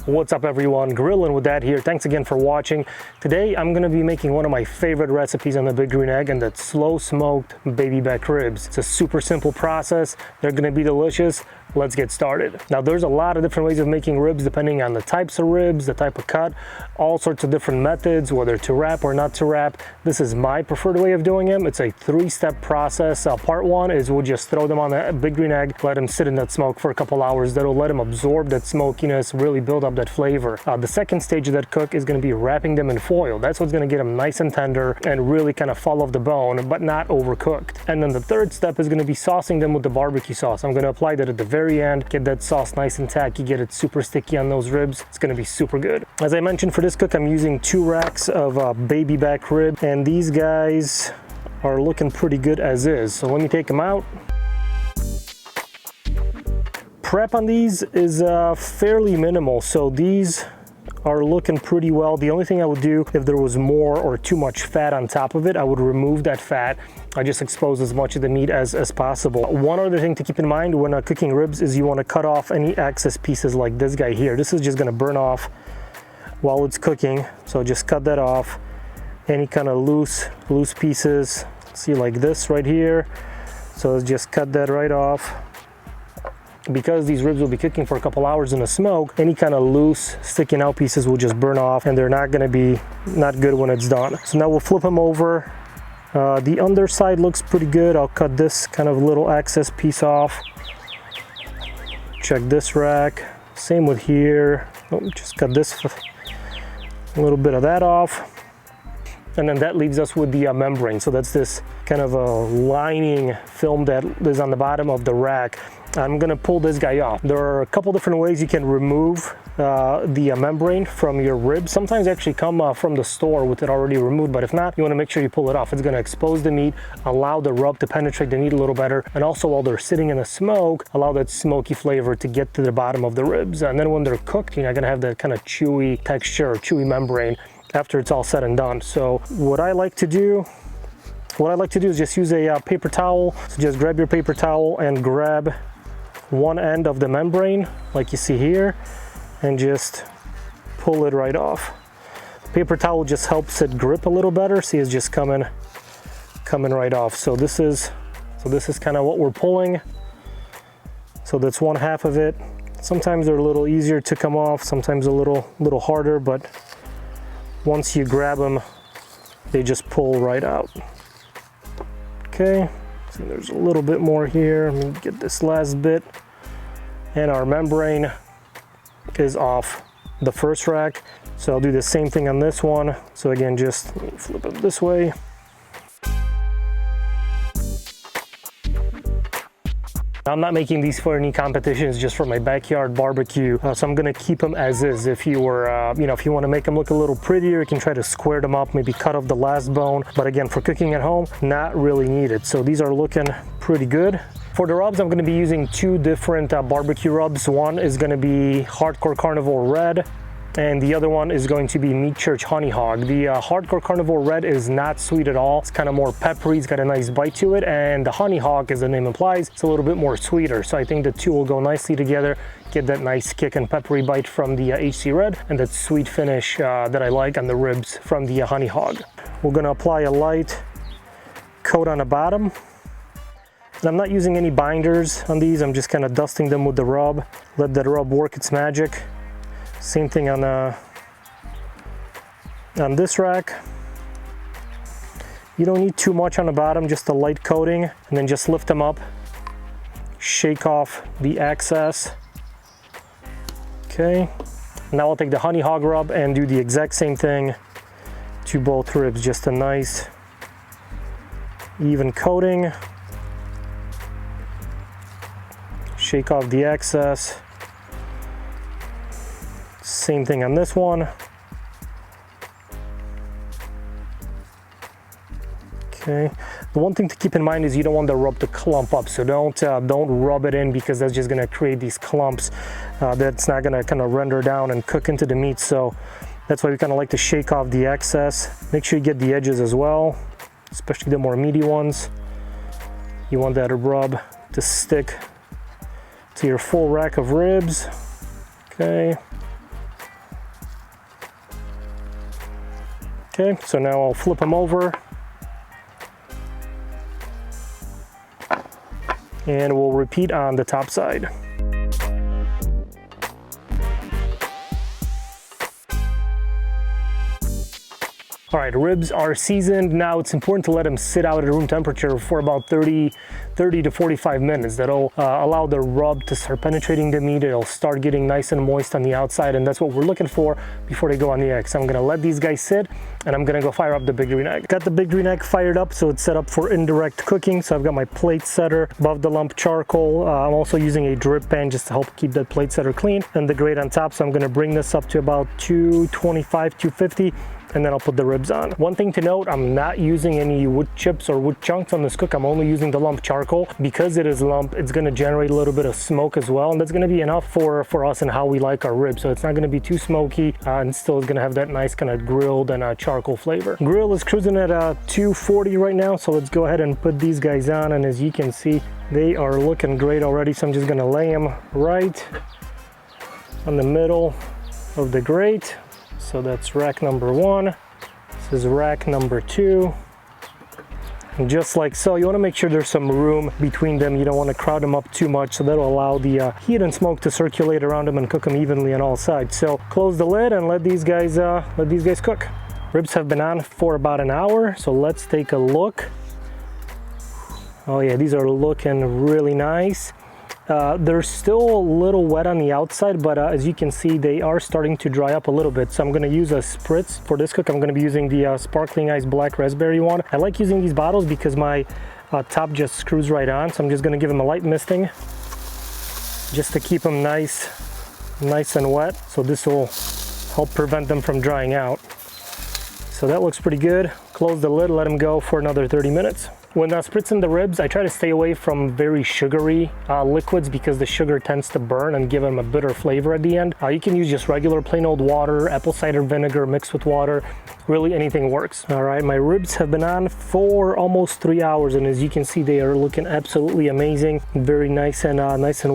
What's up everyone, Grillin with Dad here. Thanks again for watching. Today I'm going to be making one of my favorite recipes on the Big Green Egg, and that's slow smoked baby back ribs. It's a super simple process. They're going to be delicious. Let's get started. Now there's a lot of different ways of making ribs depending on the types of ribs, the type of cut, all sorts of different methods, whether to wrap or not to wrap. This is my preferred way of doing them. It's a 3-step process. Part one is we'll just throw them on the Big Green Egg, let them sit in that smoke for a couple hours. That'll let them absorb that smokiness, really build up that flavor. The second stage of that cook is going to be wrapping them in foil. That's what's going to get them nice and tender and really kind of fall off the bone, but not overcooked. And then the third step is going to be saucing them with the barbecue sauce. I'm going to apply that at the very end, get that sauce nice and tacky, get it super sticky on those ribs. It's going to be super good. As I mentioned, for this cook I'm using 2 racks of baby back rib, and these guys are looking pretty good as is. So let me take them out. Prep on these is fairly minimal, so these are looking pretty well. The only thing I would do if there was more or too much fat on top of it, I would remove that fat. I just expose as much of the meat as possible. One other thing to keep in mind when cooking ribs is you want to cut off any excess pieces like this guy here. This is just going to burn off while it's cooking, so just cut that off. Any kind of loose pieces, see, like this right here, so just cut that right off. Because these ribs will be cooking for a couple hours in the smoke, any kind of loose sticking out pieces will just burn off, and they're not going to be not good when it's done. So now we'll flip them over. The underside looks pretty good. I'll cut this kind of little excess piece off. Check this rack. Same with here. Just cut this, a little bit of that off. And then that leaves us with the membrane. So that's this kind of a lining film that is on the bottom of the rack. I'm gonna pull this guy off. There are a couple different ways you can remove the membrane from your ribs. Sometimes they actually come from the store with it already removed, but if not, you wanna make sure you pull it off. It's gonna expose the meat, allow the rub to penetrate the meat a little better, and also while they're sitting in the smoke, allow that smoky flavor to get to the bottom of the ribs. And then when they're cooked, you're not gonna have that kind of chewy texture or chewy membrane after it's all said and done. So what I like to do is just use a paper towel. So just grab your paper towel and grab one end of the membrane like you see here and just pull it right off. Paper towel just helps it grip a little better. See, it's just coming right off. So this is kind of what we're pulling. So that's one half of it. Sometimes they're a little easier to come off, sometimes a little harder, but once you grab them, they just pull right out. Okay. So there's a little bit more here. Let me get this last bit. And our membrane is off the first rack. So I'll do the same thing on this one. So again, just flip it this way. I'm not making these for any competitions, just for my backyard barbecue. So I'm gonna keep them as is. If you were, if you want to make them look a little prettier, you can try to square them up, maybe cut off the last bone. But again, for cooking at home, not really needed. So these are looking pretty good. For the rubs, I'm going to be using 2 different barbecue rubs. One is going to be Hardcore Carnivore Red, and the other one is going to be Meat Church Honey Hog. The Hardcore Carnivore Red is not sweet at all. It's kind of more peppery. It's got a nice bite to it. And the Honey Hog, as the name implies, it's a little bit more sweeter. So I think the 2 will go nicely together. Get that nice kick and peppery bite from the HC Red, and that sweet finish that I like on the ribs from the Honey Hog. We're going to apply a light coat on the bottom. And I'm not using any binders on these. I'm just kind of dusting them with the rub. Let that rub work its magic. Same thing on this rack. You don't need too much on the bottom, just a light coating, and then just lift them up. Shake off the excess. Okay. Now I'll take the Honey Hog rub and do the exact same thing to both ribs. Just a nice even coating. Shake off the excess. Same thing on this one. Okay. The one thing to keep in mind is you don't want the rub to clump up, so don't rub it in, because that's just going to create these clumps that's not going to kind of render down and cook into the meat. So that's why we kind of like to shake off the excess. Make sure you get the edges as well, especially the more meaty ones. You want that rub to stick to your full rack of ribs. Okay. Okay, so now I'll flip them over. And we'll repeat on the top side. All right, ribs are seasoned. Now it's important to let them sit out at room temperature for about 30 to 45 minutes. That'll allow the rub to start penetrating the meat. It'll start getting nice and moist on the outside, and that's what we're looking for before they go on the egg. So I'm gonna let these guys sit, and I'm gonna go fire up the Big Green Egg. Got the Big Green Egg fired up, so it's set up for indirect cooking. So I've got my plate setter above the lump charcoal. I'm also using a drip pan just to help keep that plate setter clean, and the grate on top. So I'm gonna bring this up to about 225, 250. And then I'll put the ribs on. One thing to note, I'm not using any wood chips or wood chunks on this cook. I'm only using the lump charcoal. Because it is lump, it's gonna generate a little bit of smoke as well, and that's gonna be enough for us and how we like our ribs. So it's not gonna be too smoky, and still is gonna have that nice kind of grilled and charcoal flavor. Grill is cruising at 240 right now, so let's go ahead and put these guys on, and as you can see, they are looking great already. So I'm just gonna lay them right on the middle of the grate. So that's rack number 1. This is rack number 2. And just like so, you want to make sure there's some room between them. You don't want to crowd them up too much, so that'll allow the heat and smoke to circulate around them and cook them evenly on all sides. So close the lid and let these guys cook. Ribs have been on for about an hour, so let's take a look. Oh yeah, these are looking really nice. They're still a little wet on the outside, but as you can see, they are starting to dry up a little bit. So I'm going to use a spritz for this cook. I'm going to be using the Sparkling Ice Black Raspberry one. I like using these bottles because my top just screws right on. So I'm just going to give them a light misting just to keep them nice and wet. So this will help prevent them from drying out. So that looks pretty good. Close the lid, let them go for another 30 minutes. When spritzing the ribs, I try to stay away from very sugary liquids because the sugar tends to burn and give them a bitter flavor at the end. You can use just regular plain old water, apple cider vinegar mixed with water. Really anything works. All right, my ribs have been on for almost 3 hours, and as you can see, they are looking absolutely amazing. Very nice and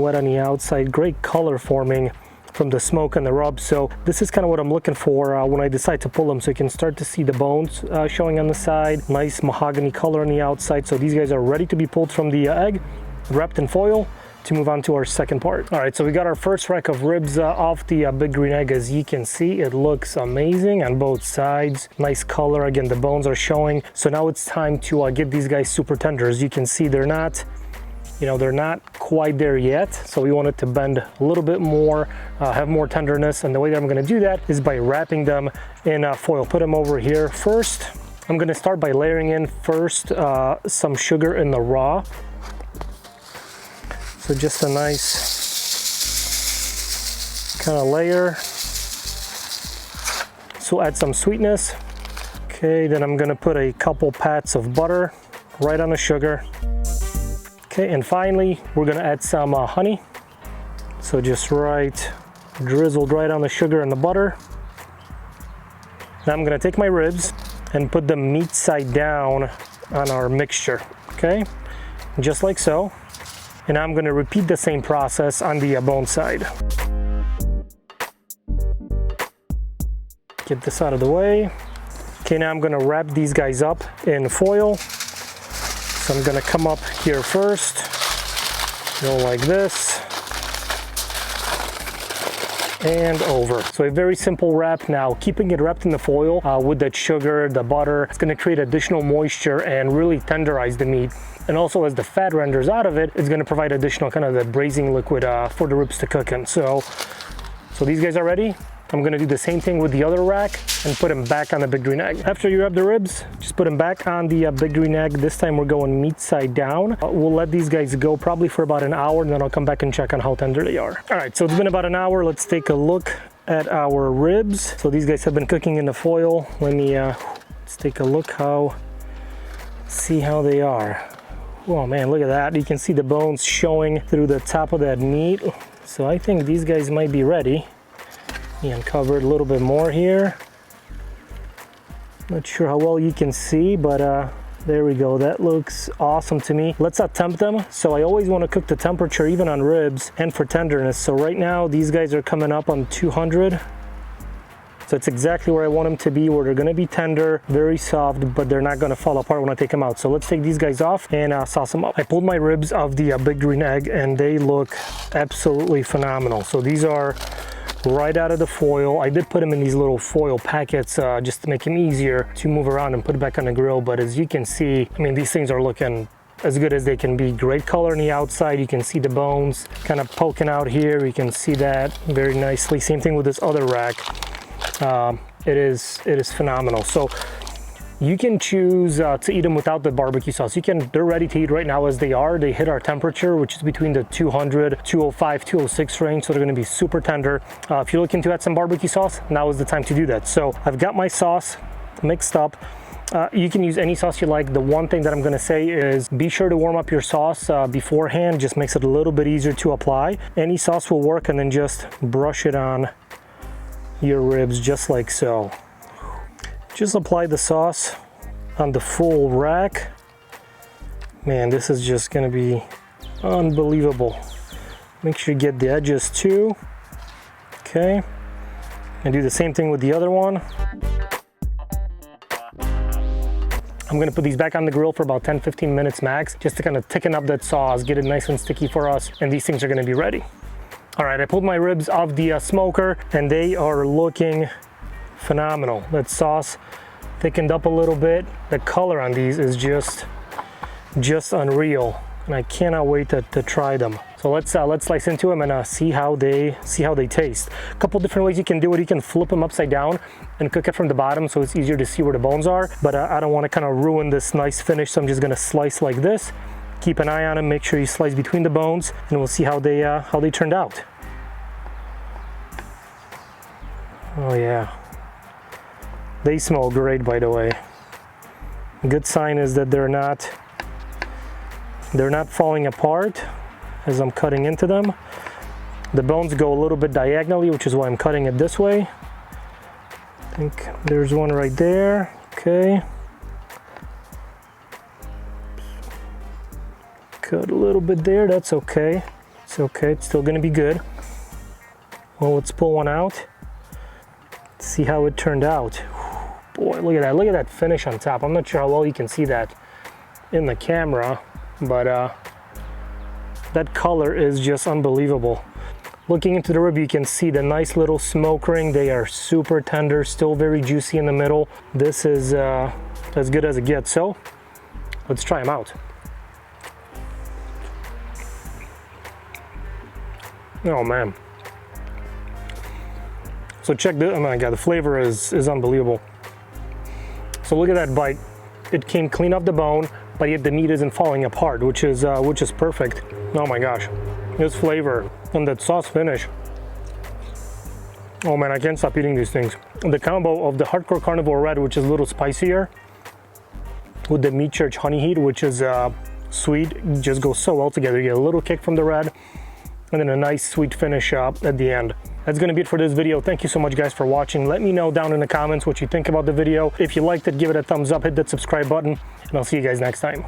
wet on the outside. Great color forming from the smoke and the rub. So this is kind of what I'm looking for when I decide to pull them. So you can start to see the bones showing on the side, nice mahogany color on the outside. So these guys are ready to be pulled from the egg, wrapped in foil, to move on to our second part. All right, so we got our first rack of ribs off the Big Green Egg. As you can see, it looks amazing on both sides. Nice color. Again, the bones are showing. So now it's time to get these guys super tender. As you can see, they're not quite there yet, so we want it to bend a little bit more, have more tenderness, and the way that I'm going to do that is by wrapping them in foil. Put them over here first. I'm going to start by layering in first some sugar in the raw. So just a nice kind of layer. So add some sweetness. Okay, then I'm going to put a couple pats of butter right on the sugar. Okay, and finally, we're gonna add some honey. So just drizzled right on the sugar and the butter. Now I'm gonna take my ribs and put them meat side down on our mixture, okay? Just like so. And I'm gonna repeat the same process on the bone side. Get this out of the way. Okay, now I'm gonna wrap these guys up in foil. So I'm gonna come up here first, go like this, and over. So a very simple wrap. Now, keeping it wrapped in the foil with that sugar, the butter, it's gonna create additional moisture and really tenderize the meat. And also as the fat renders out of it, it's gonna provide additional kind of the braising liquid for the ribs to cook in. So these guys are ready. I'm gonna do the same thing with the other rack and put them back on the Big Green Egg. After you wrap the ribs, just put them back on the Big Green Egg. This time we're going meat side down. We'll let these guys go probably for about an hour, and then I'll come back and check on how tender they are. All right, so it's been about an hour. Let's take a look at our ribs. So these guys have been cooking in the foil. Let's take a look see how they are. Oh man, look at that. You can see the bones showing through the top of that meat. So I think these guys might be ready. Uncover it a little bit more here. Not sure how well you can see, but there we go. That looks awesome to me. Let's temp them. So I always want to cook the temperature even on ribs and for tenderness. So right now these guys are coming up on 200. So it's exactly where I want them to be, where they're gonna be tender, very soft, but they're not gonna fall apart when I take them out. So let's take these guys off and sauce them up. I pulled my ribs of the big green egg and they look absolutely phenomenal. So these are right out of the foil. I did put them in these little foil packets just to make them easier to move around and put it back on the grill. But as you can see, I mean, these things are looking as good as they can be. Great color on the outside. You can see the bones kind of poking out here. You can see that very nicely. Same thing with this other rack. It is phenomenal. So you can choose to eat them without the barbecue sauce. They're ready to eat right now as they are. They hit our temperature, which is between the 200, 205, 206 range. So they're gonna be super tender. If you're looking to add some barbecue sauce, now is the time to do that. So I've got my sauce mixed up. You can use any sauce you like. The one thing that I'm gonna say is be sure to warm up your sauce beforehand. Just makes it a little bit easier to apply. Any sauce will work, and then just brush it on your ribs just like so. Just apply the sauce on the full rack. Man, this is just gonna be unbelievable. Make sure you get the edges too. Okay, and do the same thing with the other one. I'm gonna put these back on the grill for about 10-15 minutes max, just to kind of thicken up that sauce, get it nice and sticky for us, and these things are gonna be ready. All right, I pulled my ribs off the smoker and they are looking phenomenal. That sauce thickened up a little bit. The color on these is just unreal, and I cannot wait to try them. So let's slice into them and see how they taste. A couple different ways you can do it. You can flip them upside down and cook it from the bottom, so it's easier to see where the bones are. But I don't want to kind of ruin this nice finish, so I'm just gonna slice like this. Keep an eye on them. Make sure you slice between the bones, and we'll see how they turned out. Oh yeah, they smell great, by the way. Good sign is that they're not falling apart as I'm cutting into them. The bones go a little bit diagonally, which is why I'm cutting it this way. I think there's one right there. Okay. Cut a little bit there, that's okay. It's okay, it's still gonna be good. Well, let's pull one out. See how it turned out. Boy, look at that finish on top. I'm not sure how well you can see that in the camera, but that color is just unbelievable. Looking into the rib, you can see the nice little smoke ring. They are super tender, still very juicy in the middle. This is as good as it gets. So let's try them out. Oh man. So check this, oh my God, the flavor is unbelievable. So look at that bite. It came clean off the bone, but yet the meat isn't falling apart, which is perfect. Oh my gosh, this flavor and that sauce finish. Oh man, I can't stop eating these things. The combo of the Hardcore Carnivore Red, which is a little spicier, with the Meat Church Honey Heat, which is sweet, just goes so well together. You get a little kick from the red, and then a nice sweet finish at the end. That's gonna be it for this video. Thank you so much, guys, for watching. Let me know down in the comments what you think about the video. If you liked it, give it a thumbs up, hit that subscribe button, and I'll see you guys next time.